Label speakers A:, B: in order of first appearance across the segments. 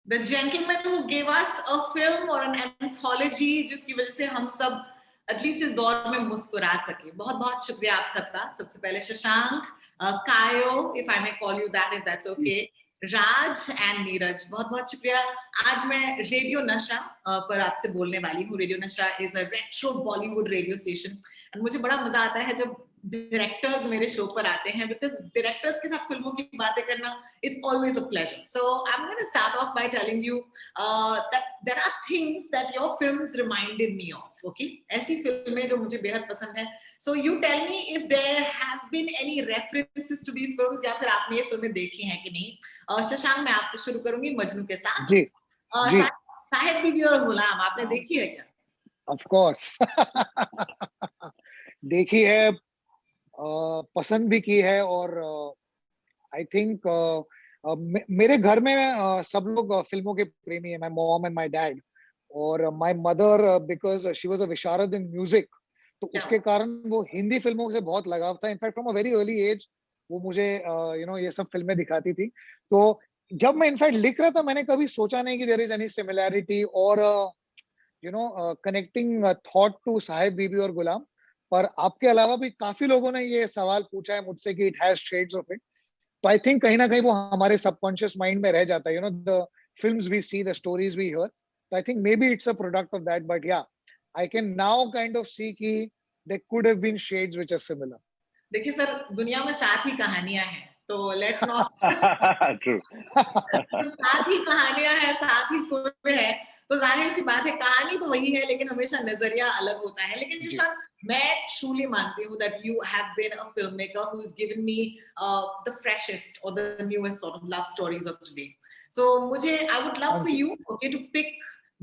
A: The Gentleman Who Gave Us a Film और an Anthology, जिसकी वजह से हम सब एटलीस्ट इस दौर में मुस्कुरा सके। बहुत बहुत शुक्रिया आप सबका। सबसे पहले Shashank, Kayo, if I may call you that, if that's okay, Raj and Neeraj, बहुत बहुत शुक्रिया। आज मैं रेडियो नशा पर आपसे बोलने वाली हूँ। रेडियो नशा is a retro Bollywood radio station and मुझे बड़ा मजा आता है जब डायरेक्टर्स मेरे शो पर आते हैं, बिकॉज डायरेक्टर्स के साथ फिल्मों की बातें करना it's always a pleasure. So I am going to start off by telling you that there are things that your films reminded me of. Okay, ऐसी फिल्में जो मुझे बेहद पसंद है। So you tell me if there have been any references to these films, या फिर आपने ये फिल्में देखी हैं कि नहीं। शशांक, मैं आपसे शुरू करूंगी मजनू के साथ।
B: जी जी,
A: साहिब बीबी और गुलाम आपने देखी है क्या?
B: ऑफ कोर्स देखी है, पसंद भी की है, और आई थिंक मेरे घर में सब लोग फिल्मों के प्रेमी है। My mom and my dad, और my mother because she was a विशारद इन म्यूजिक, तो उसके कारण वो हिंदी फिल्मों से बहुत लगाव था। In fact from a very early age वो मुझे ये सब फिल्में दिखाती थी। तो जब मैं इनफैक्ट लिख रहा था, मैंने कभी सोचा नहीं कि देयर इज एनी सिमिलैरिटी और कनेक्टिंग थॉट टू साहिब बीबी और गुलाम। पर आपके अलावा भी काफी लोगों ने ये सवाल पूछा है मुझसे कि it has shades of it. तो आई थिंक कहीं ना कहीं वो हमारे सबकॉन्शियस माइंड में रह जाता है, the films we see, the stories we hear. तो I think may be it's a product of that, but yeah I can now kind of see कि there could have been shades which are similar.
A: देखिए sir, दुनिया में 7 ही कहानियां हैं, तो let's not
C: true.
A: तो 7 ही कहानियां हैं, 7 ही फिल्में हैं, तो जाहिर सी बात है कहानी तो वही है, लेकिन हमेशा नजरिया अलग होता है। लेकिन
B: जी,
A: जिशान, मैं truly मानती हूँ that you have been a filmmaker who's given me the freshest or the newest sort of love stories of today. So मुझे I would love for
B: thank you.
A: you, okay, to pick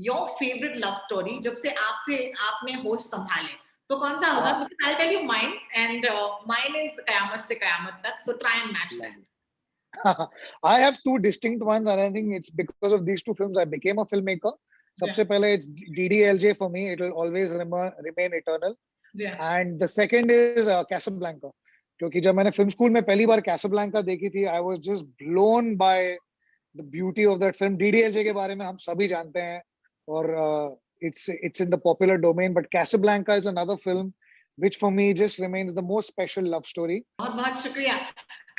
A: your favorite love story जब से आपने होश संभाले, तो कौन सा होगा? Because I'll tell you mine, and mine is कयामत से कयामत तक, so try and match that.
B: I have two distinct ones, and I think it's because of these two films I became a filmmaker. सबसे पहले it's DDLJ for me. It will always remain eternal.
A: Yeah.
B: And the second is Casablanca. क्योंकि जब मैंने film school में पहली बार Casablanca देखी थी, I was just blown by the beauty of that film. DDLJ के बारे में हम सभी जानते हैं, और it's in the popular domain. But Casablanca is another film which for me just remains the most special love story.
A: बहुत बहुत शुक्रिया।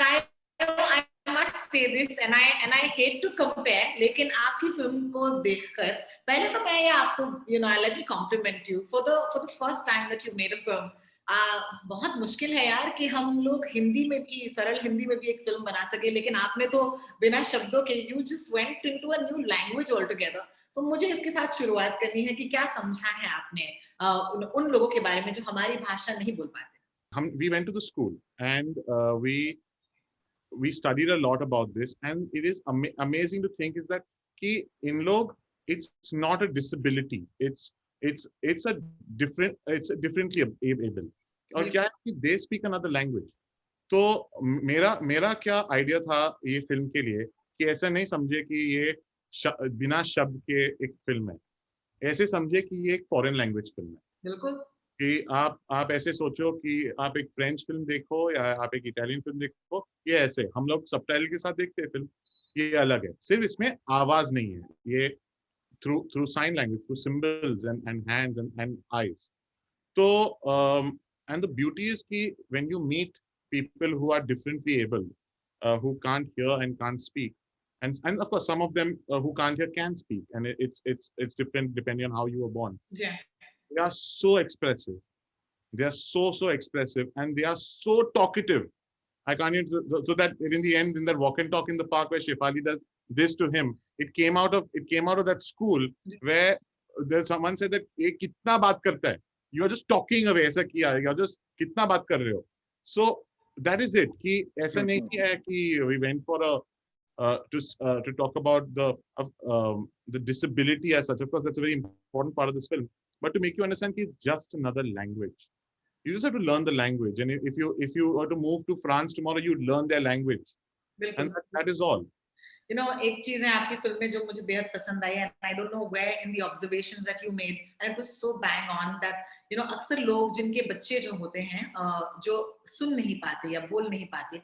A: I must say this, and I hate to compare, लेकिन आपकी फिल्म को देखकर पहले तो मैं ये आपको let me compliment you for the first time that you made a film. बहुत मुश्किल है यार कि हम लोग हिंदी में भी, सरल हिंदी में भी एक फिल्म बना सके, लेकिन आपने तो बिना शब्दों के you just went into a new language altogether. So मुझे इसके साथ शुरुआत करनी है कि क्या समझा है आपने उन लोगों के बारे में जो हमारी भाषा नहीं बोल पाते।
C: We went to the school and we studied a lot about this, and it is amazing to think is that ki in log it's not a disability, it's a differently able, और क्या है कि they speak another language. तो मेरा क्या idea था ये film के लिए कि ऐसा नहीं समझे कि ये बिना शब्द के एक फिल्म है, ऐसे समझे कि ये एक फॉरेन लैंग्वेज फिल्म है।
A: बिल्कुल,
C: कि आप ऐसे सोचो कि आप एक फ्रेंच फिल्म देखो या आप एक इटालियन फिल्म देखो, ये ऐसे हम लोग सबटाइटल के साथ देखते हैं फिल्म, ये अलग है, सिर्फ इसमें आवाज नहीं है, ये through sign language, through symbols and hands and eyes. तो एंड द ब्यूटी इज कि when you meet people who are differently able, who can't hear and can't speak, and of course some of them who can't hear can speak, and it's different depending on how you were born.
A: yeah.
C: They are so expressive. They are so expressive, and they are so talkative. I can't even, so that in the end, in that walk and talk in the park where Shefali does this to him, it came out of that school where there's someone said that ये कितना बात करता है, you are just talking away, ऐसा किया, you are just कितना बात कर रहे हो. So that is it, कि ऐसा नहीं किया है कि we went for a to talk about the disability as such. Of course, that's a very important part of this film. But to make you understand that it's just another language. You just have to learn the language. And if you were to move to France tomorrow, you'd learn their language. And that is all.
A: एक चीज है आपकी film में जो मुझे बेहद पसंद आई, and I don't know where in the observations that you made, and it was so bang on that अक्सर लोग जिनके बच्चे जो होते हैं जो सुन नहीं पाते या बोल नहीं पाते,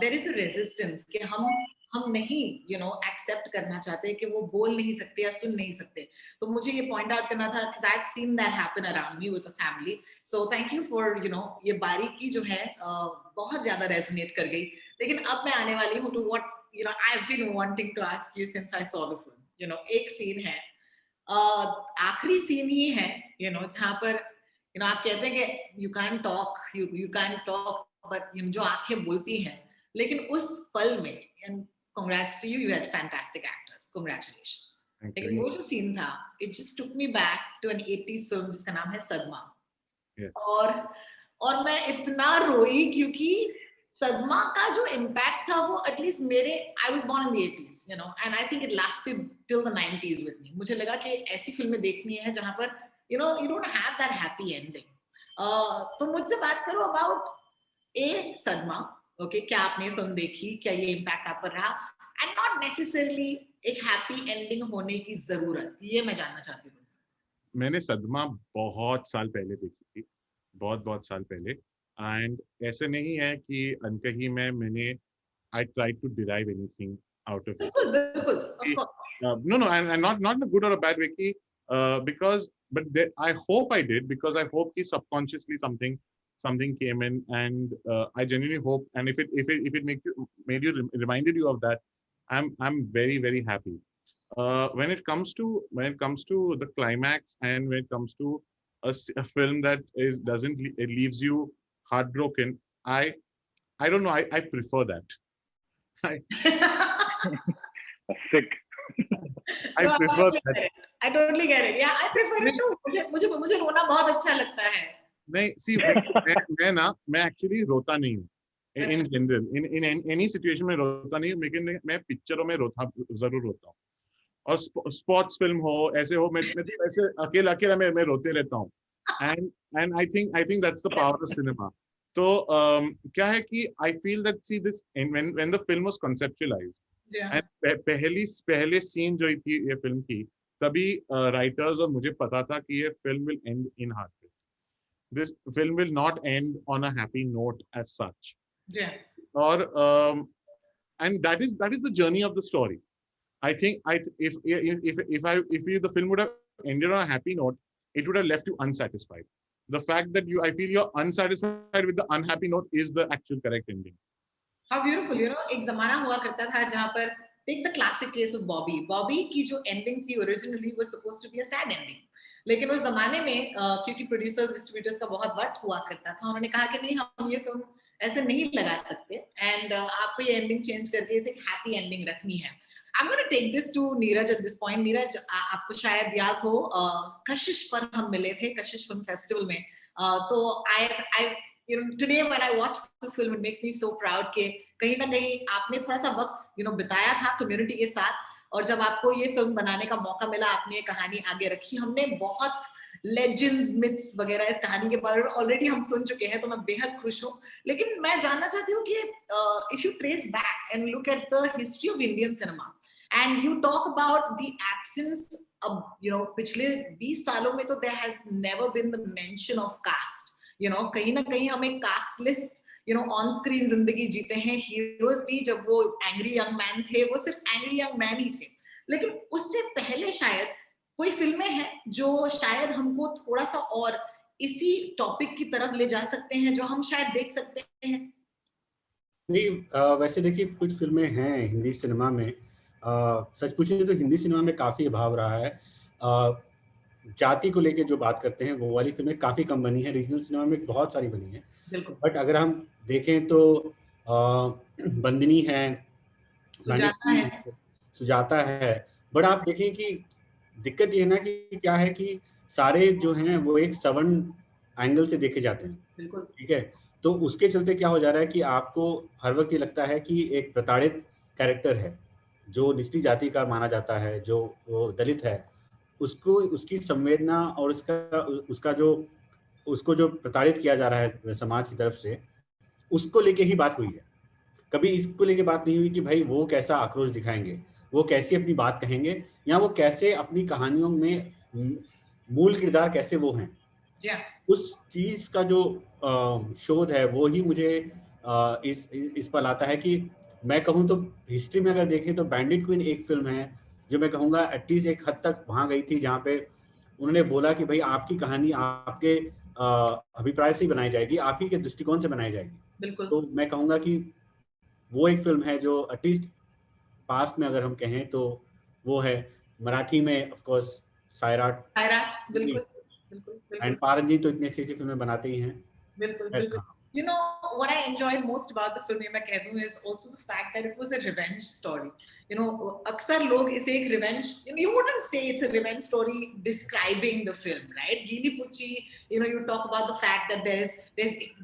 A: there is a resistance कि हम नहीं एक्सेप्ट करना चाहते कि वो बोल नहीं सकते या सुन नहीं सकते। तो मुझे ये पॉइंट आउट करना था because I've seen that happen around me with a family. So thank you for ये बारीकी जो है बहुत ज्यादा रेजोनेट कर गई। लेकिन अब मैं आने वाली हूँ to what I've been wanting to ask you since I saw the film. एक सीन है, आखिरी सीन ही है जहाँ पर आप कहते हैं कि यू कैन टॉक बट जो आंखें बोलती हैं, लेकिन उस पल में and congrats to you, you had fantastic actors, congratulations. लेकिन वो जो सीन था, it just took me back to an 80s film जिसका नाम है सदमा।
C: Yes.
A: और मैं इतना रोई क्योंकि सदमा का जो इम्पैक्ट था वो एटलीस्ट मेरे I was born in the 80s and I think it lasted till the 90s with me. मुझे लगा कि ऐसी फिल्में देखनी है जहां पर you don't have that happy ending. तो मुझसे बात करो अबाउट सदमा। ओके, क्या आपने फिल्म देखी, क्या ये इम्पैक्ट आप पर रहा, एंड नॉट नेसेसरली एक हैप्पी एंडिंग होने की जरूरत, ये मैं जानना चाहती हूँ।
C: मैंने सदमा बहुत साल पहले देखी थी, बहुत साल पहले, एंड ऐसे नहीं है कि अनकही में मैंने I tried to derive anything out of it.
A: बिल्कुल, of course.
C: No, and not in a good or a bad way, because but I hope I did, because I hope कि subconsciously something came in, and I genuinely hope, and if it made you reminded you of that, I'm very happy. When it comes to the climax, and when it comes to a film that it leaves you heartbroken, I don't know, I prefer that.
B: Sick.
C: I prefer that.
A: I totally get it. Yeah, I prefer it too. मुझे रोना बहुत अच्छा लगता है।
C: नहीं, see, मैं actually रोता नहीं हूँ in general, in any situation में रोता नहीं हूँ, लेकिन मैं पिक्चरों में जरूर रोता हूँ, और स्पोर्ट्स फिल्म हो, ऐसे हो, मैं ऐसे अकेला मैं रोते रहता हूँ, and I think that's the power of cinema. तो क्या है कि I feel that see this when the film was conceptualized, and पहले सीन जो थी ये फिल्म की, तभी राइटर्स और मुझे पता था कि ये film will end in heartbreak. This film will not end on a happy note as such.
A: Yeah.
C: Or and that is the journey of the story. I think if the film would have ended on a happy note, it would have left you unsatisfied. The fact that I feel you're unsatisfied with the unhappy note is the actual correct ending.
A: How beautiful, एक जमाना हुआ करता था जहाँ पर take the classic case of Bobby की जो ending थी originally was supposed to be a sad ending, लेकिन उस जमाने में क्योंकि प्रोड्यूसर्स डिस्ट्रीब्यूटर्स का बहुत वट हुआ करता था, उन्होंने कहा कि नहीं, हम ये फिल्म ऐसे नहीं लगा सकते, एंड आपको ये एंडिंग चेंज करके इसे हैप्पी एंडिंग रखनी है। I'm going to take this to Neeraj at this point. Neeraj, आपको शायद याद हो, कशिश पर हम मिले थे, कशिश फिल्म फेस्टिवल में। तो I today when I watch the film, it makes me so proud कि कहीं ना कहीं आपने थोड़ा सा वक्त बिताया था कम्युनिटी के साथ, और जब आपको ये फिल्म बनाने का मौका मिला, आपने ये कहानी आगे रखी। हमने बहुत लेजेंड्स, मिथ्स वगैरह इस कहानी के बारे में ऑलरेडी हम सुन चुके हैं, तो मैं बेहद खुश हूँ। लेकिन मैं जानना चाहती हूँ कि if you trace back and look at the history of Indian cinema and you talk about the absence of पिछले 20 सालों में तो there has never been the mention of caste. कहीं ना कहीं हम एक कास्टलेस ऑन स्क्रीन जिंदगी जीते हैं। हीरोज भी जब वो एंग्री यंग मैन थे, वो सिर्फ एंग्री यंग मैन ही थे, लेकिन उससे पहले शायद कोई फिल्में हैं जो शायद हमको थोड़ा सा और इसी टॉपिक की तरफ ले जा सकते हैं, जो हम शायद देख सकते हैं।
D: नहीं, वैसे देखिए कुछ फिल्में हैं हिंदी सिनेमा में, सच पूछे तो हिंदी सिनेमा में काफी अभाव रहा है। जाति को लेके जो बात करते हैं वो वाली फिल्में काफी कम बनी है, रीजनल सिनेमा में बहुत सारी बनी है। बट अगर हम देखें तो बंदिनी है, सुजाता है, बट आप देखें कि दिक्कत ये है ना कि क्या है कि सारे जो हैं वो एक सवर्ण एंगल से देखे जाते हैं, ठीक है। तो उसके चलते क्या हो जा रहा है कि आपको हर वक्त ये लगता है कि एक प्रताड़ित कैरेक्टर है जो निचली जाति का माना जाता है, जो वो दलित है, उसको उसकी संवेदना और उसका जो उसको जो प्रताड़ित किया जा रहा है समाज की तरफ से, उसको लेके ही बात हुई है। कभी इसको लेके बात नहीं हुई कि भाई वो कैसा आक्रोश दिखाएंगे, वो कैसे अपनी बात कहेंगे, या वो कैसे अपनी कहानियों में मूल किरदार कैसे वो हैं। उस चीज का जो शोध है वो ही मुझे इस पर लाता है कि मैं कहूँ तो हिस्ट्री में अगर देखें तो बैंडिट क्वीन एक फिल्म है जो मैं कहूँगा एटलीस्ट एक हद तक वहाँ गई थी, जहाँ पे उन्होंने बोला कि भाई आपकी कहानी आपके अभिप्राय से ही बनाई जाएगी, आप ही के दृष्टिकोण से बनाई जाएगी।
A: बिल्कुल।
D: तो मैं कहूँगा कि वो एक फिल्म है जो एटलीस्ट पास्ट में अगर हम कहें तो वो है। मराठी में ऑफ कोर्स सायराट,
A: बिल्कुल
D: एंड पारंजी तो इतनी अच्छी फिल्में बनाते ही हैं।
A: बिल्कुल। You know what I enjoyed most about the film, मैं कह दूं, is also the fact that it was a revenge story. You know, अक्सर लोग इसे एक revenge, you wouldn't say it's a revenge story describing the film, right? गीली पुच्ची, you talk about the fact that there's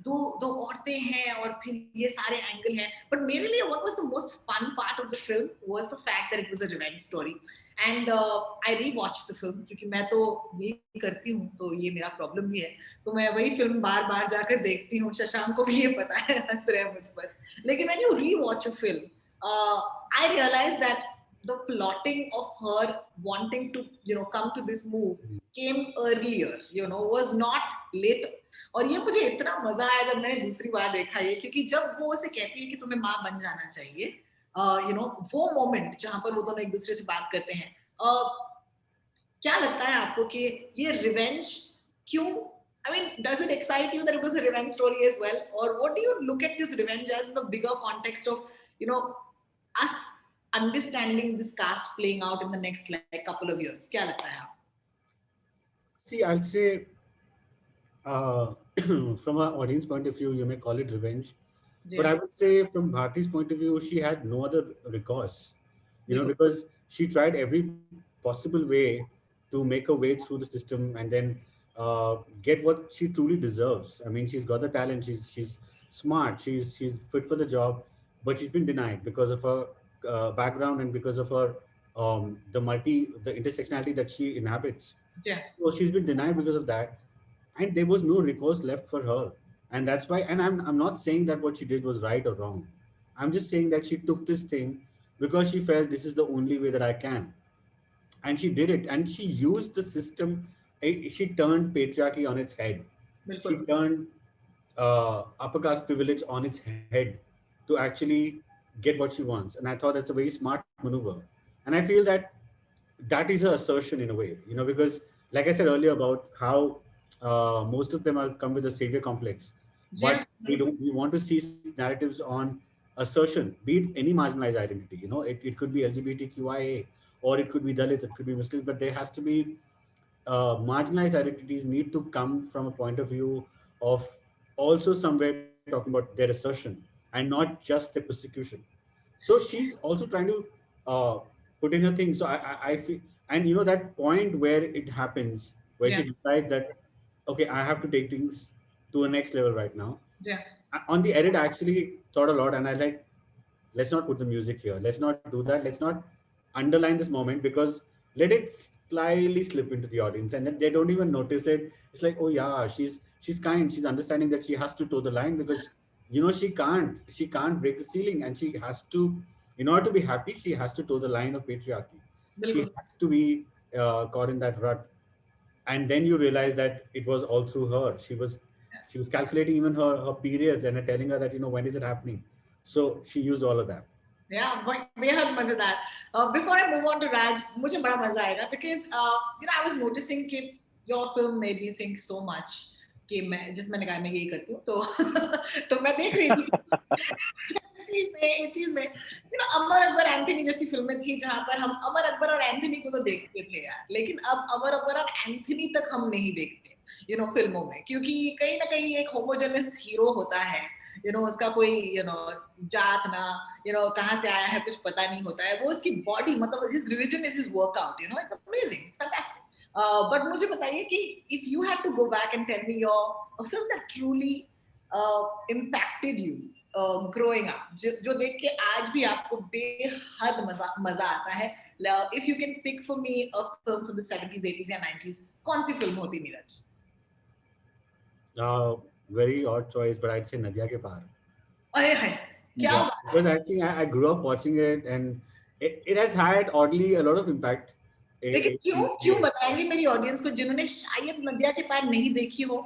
A: दो औरतें हैं और फिर ये सारे angle हैं, but मेरे लिए what was the most fun part of the film was the fact that it was a revenge story. And I rewatched the film क्योंकि मैं तो यही करती हूँ, तो ये मेरा प्रॉब्लम भी है, तो मैं वही फिल्म बार बार जाकर देखती हूँ। शशांक को भी ये पता है, हंस रहे हैं मुझ पर। लेकिन when you rewatch a film, I realized that the plotting of her wanting to come to this move came earlier, was not later. और ये मुझे इतना मजा आया जब मैंने दूसरी बार देखा ये, क्योंकि जब वो उसे कहती है कि तुम्हें माँ बन जाना चाहिए, वो मोमेंट जहां पर वो दोनों एक दूसरे से बात करते हैं, क्या लगता है आपको कि ये रिवेंज क्यों, I mean, does it excite you that it was a revenge story as well, or what do you look at this revenge as in the bigger context of us understanding this cast playing out in the next couple of years? क्या लगता है आप?
D: See, I'll say from an audience point of view, you may call it revenge. Yeah. But I would say from Bharti's point of view, she had no other recourse, because she tried every possible way to make her way through the system and then get what she truly deserves. I mean, she's got the talent, she's smart, she's fit for the job, but she's been denied because of her background and because of her the intersectionality that she inhabits.
A: Yeah.
D: So she's been denied because of that, and there was no recourse left for her. And that's why, and I'm not saying that what she did was right or wrong. I'm just saying that she took this thing because she felt this is the only way that I can. And she did it. And she used the system. She turned patriarchy on its head. She turned upper caste privilege on its head to actually get what she wants. And I thought that's a very smart maneuver. And I feel that that is her assertion in a way, because like I said earlier about how most of them have come with a savior complex. But we want to see narratives on assertion, be it any marginalized identity. It could be LGBTQIA, or it could be Dalits, it could be Muslims, but there has to be marginalized identities need to come from a point of view of also somewhere talking about their assertion and not just their persecution. So she's also trying to put in her thing. So I feel, and that point where it happens, where she decides that, okay, I have to take things to a next level right now.
A: Yeah.
D: On the edit, I actually thought a lot, and I was like, let's not put the music here. Let's not do that. Let's not underline this moment, because let it slightly slip into the audience, and then they don't even notice it. It's like, oh yeah, she's kind. She's understanding that she has to toe the line because she can't break the ceiling, and she has to, in order to be happy, she has to toe the line of patriarchy. She has to be caught in that rut. And then you realize that it was all through her. She was calculating even her periods and telling her that, when is it happening? So she used all of that.
A: Yeah, बेहद मजेदार. Before I move on to Raj, मुझे बड़ा मजा आएगा because I was noticing कि your film made me think so much कि मैं जिस मैंने कहा मैं यही करती हूँ, तो मैं देख रही थी 80s में अमर अकबर एंथनी जैसी फिल्में थी जहां पर हम अमर अकबर और एंथनी को तो देखते थे यार, लेकिन अब अमर अकबर और एंथनी तक हम नहीं देखते फिल्मों में, क्योंकि कहीं ना कहीं एक होमोजेनस हीरो होता है, उसका कोई जात ना कहाँ से आया है कुछ पता नहीं होता है, वो उसकी बॉडी मतलब his religion is his workout, it's amazing, it's fantastic. But मुझे बताइए कि if you had to go back and tell me a film that truly impacted you growing up, जो देख के आज भी आपको बेहद मजा आता है, if you can pick for me a film from the 70s, 80s या 90s, कौन सी फिल्म होती Neeraj?
D: Very odd choice, but I'd say Nadia Ke Paar.
A: अरे है क्या बात है?
D: Because actually I grew up watching it, and it has had oddly a lot of impact.
A: लेकिन क्यों बताएंगे मेरी ऑडियंस को जिन्होंने शायद नदिया के पार नहीं देखी हो?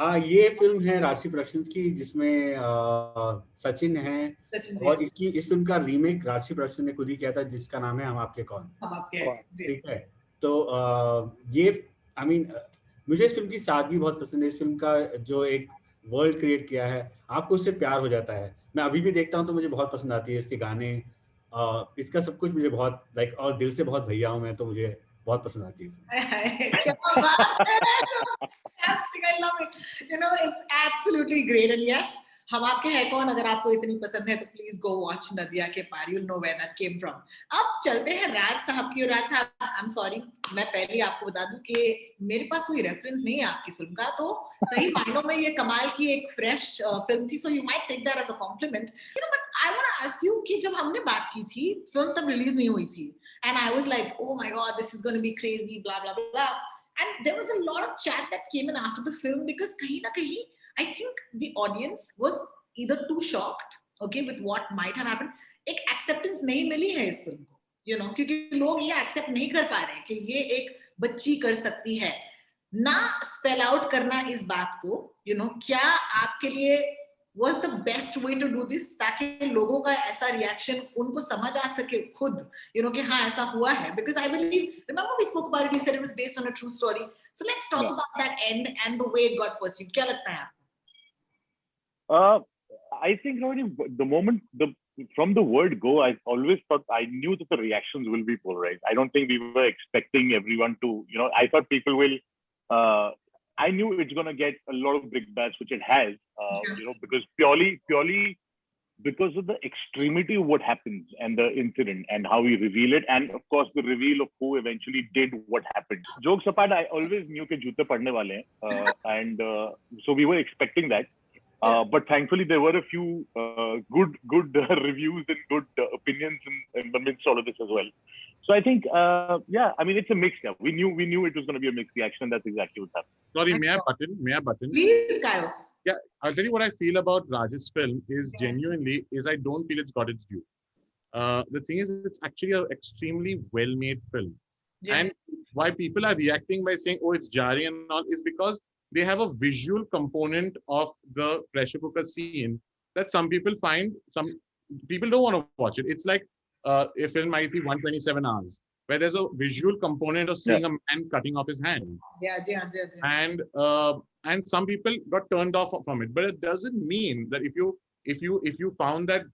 D: ये फिल्म है राजश्री प्रोडक्शंस की, जिसमें सचिन है,
A: सचिन जी,
D: और इस फिल्म का रीमेक राजश्री प्रोडक्शन ने खुद ही किया था, जिसका नाम है हम आपके कौन।
A: हम आपके हैं जी।
D: ठीक है, तो ये आई मीन मुझे इस फिल्म की सादगी बहुत पसंद है। इस फिल्म का जो एक वर्ल्ड क्रिएट किया है, आपको उससे प्यार हो जाता है। मैं अभी भी देखता हूँ तो मुझे बहुत पसंद आती है इसके गाने, इसका सब कुछ मुझे बहुत लाइक, और दिल से बहुत भैया हूँ मैं, तो मुझे बहुत पसंद आती है।
A: क्या बात है, fantastic, I love it. You know, it's absolutely great. And yes, हम आपके हैं कौन अगर आपको इतनी पसंद है तो प्लीज गो वॉच नदिया के पार, you'll know where that came from. अब चलते हैं राज साहब की। और राज साहब, आई एम सॉरी, मैं पहले आपको बता दूं कि मेरे पास कोई रेफरेंस नहीं है आपकी फिल्म का, तो सही मायनों में ये कमाल की एक फ्रेश फिल्म थी, so you might take that as a compliment, you know, but I want to ask you कि जब हमने बात की थी, फिल्म तब रिलीज नहीं हुई थी, and I was like, oh my god, this is going to be crazy, blah blah blah. And there was a lot of chat that came in after the film, because kahin na kahin, I think the audience was either too shocked, okay, with what might have happened. एक acceptance नहीं मिली है इस film को, you know, क्योंकि लोग ये accept नहीं कर पा रहे कि ये एक बच्ची कर सकती है। ना spell out करना इस बात को, you know, क्या आपके लिए was the best way to do this, ताकि लोगों का ऐसा रिएक्शन उनको समझ आ सके खुद, you know, कि हाँ ऐसा हुआ है, because I believe, remember we spoke about it, you said it was based on a true story, so let's talk about that end and the way it got perceived. क्या लगता है आपको?
E: I think, Ronnie, the moment from the word go, I always thought, I knew that the reactions will be polarized. I don't think we were expecting everyone to, you know, I thought people will, I knew it's going to get a lot of brickbats, which it has, you know, because purely because of the extremity of what happens and the incident and how we reveal it, and of course the reveal of who eventually did what happened. Jokes apart, I always knew that joote padne wale hain, and so we were expecting that. But thankfully, there were a few good reviews and good opinions in the midst of all of this as well. So I think, yeah, I mean, it's a mix. Yeah, we knew it was going to be a mixed reaction, and that's exactly what happened.
C: Sorry, may I button?
A: Please, Kyle.
C: Yeah, I'll tell you what I feel about Raj's film is genuinely is I don't feel it's got its due. The thing is, it's actually an extremely well-made film. Yeah. And why people are reacting by saying, oh, it's jarring and all, is because they have a visual component of the pressure cooker scene that some people find, some people don't want to watch it. It's like a film might be 127 hours, where there's a visual component of seeing a man cutting off his hand. And some people got turned off from it. But it doesn't mean that if you found that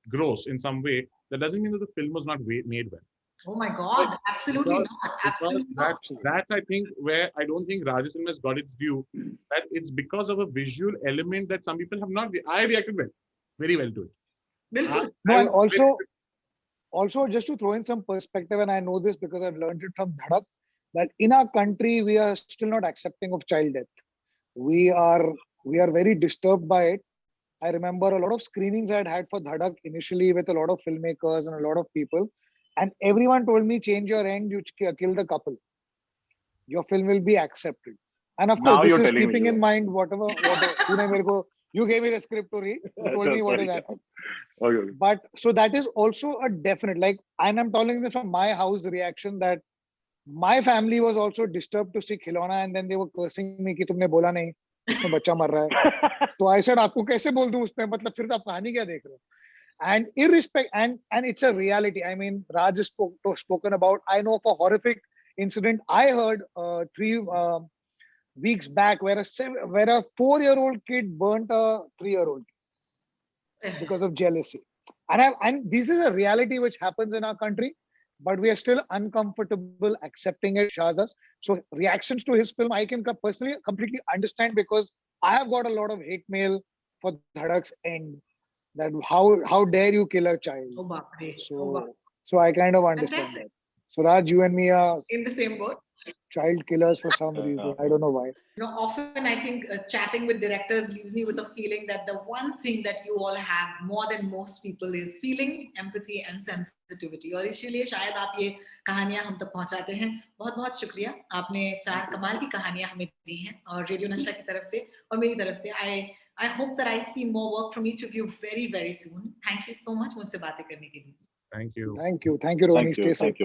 C: gross in some way, that doesn't mean that the film was not made well.
A: Oh my God, absolutely not. Absolutely not.
C: That's, I think, where I don't think Raj's film has got its due. That it's because of a visual element that some people have not. I reacted very well to it.
B: No, also, just to throw in some perspective, and I know this because I've learned it from Dhadak, that in our country we are still not accepting of child death. We are very disturbed by it. I remember a lot of screenings I had for Dhadak initially with a lot of filmmakers and a lot of people. And everyone told me, change your end, you kill the couple. Your film will be accepted. And of course, this is keeping in mind whatever you gave me the script to read. You told me what is happening.
E: Okay.
B: But so that is also a definite, like, and I'm telling this from my house reaction, that my family was also disturbed to see Khilona, and then they were cursing me कि तुमने बोला नहीं, उसमें बच्चा मर रहा है. तो I said, आपको कैसे बोल दूं उसमें, मतलब फिर तो आप कहानी क्या देख रहे हो? And and it's a reality. I mean, Raj has spoken about, I know of a horrific incident I heard 3 weeks back where a 4-year-old kid burnt a 3-year-old because of jealousy. And this is a reality which happens in our country, but we are still uncomfortable accepting it. Shahzaz. So reactions to his film, I can personally completely understand, because I have got a lot of hate mail for Dhadak's end. That how dare you kill a child? So I kind of understand that. So Raj, you and me are
A: in the same boat.
B: Child killers for some reason. I don't know why.
A: You know, often I think chatting with directors leaves me with a feeling that the one thing that you all have more than most people is feeling, empathy and sensitivity. और इसीलिए शायद आप ये कहानियां हम तक पहुंचाते हैं. बहुत बहुत शुक्रिया. आपने 4 कमाल की कहानियां हमें दी हैं, और रेडियो नशा की तरफ से और मेरी तरफ से I hope that I see more work from each of you very, very soon. Thank you so much मुझसे बातें करने के लिए.
C: Thank you.
B: Thank you, Ronnie. Stay safe.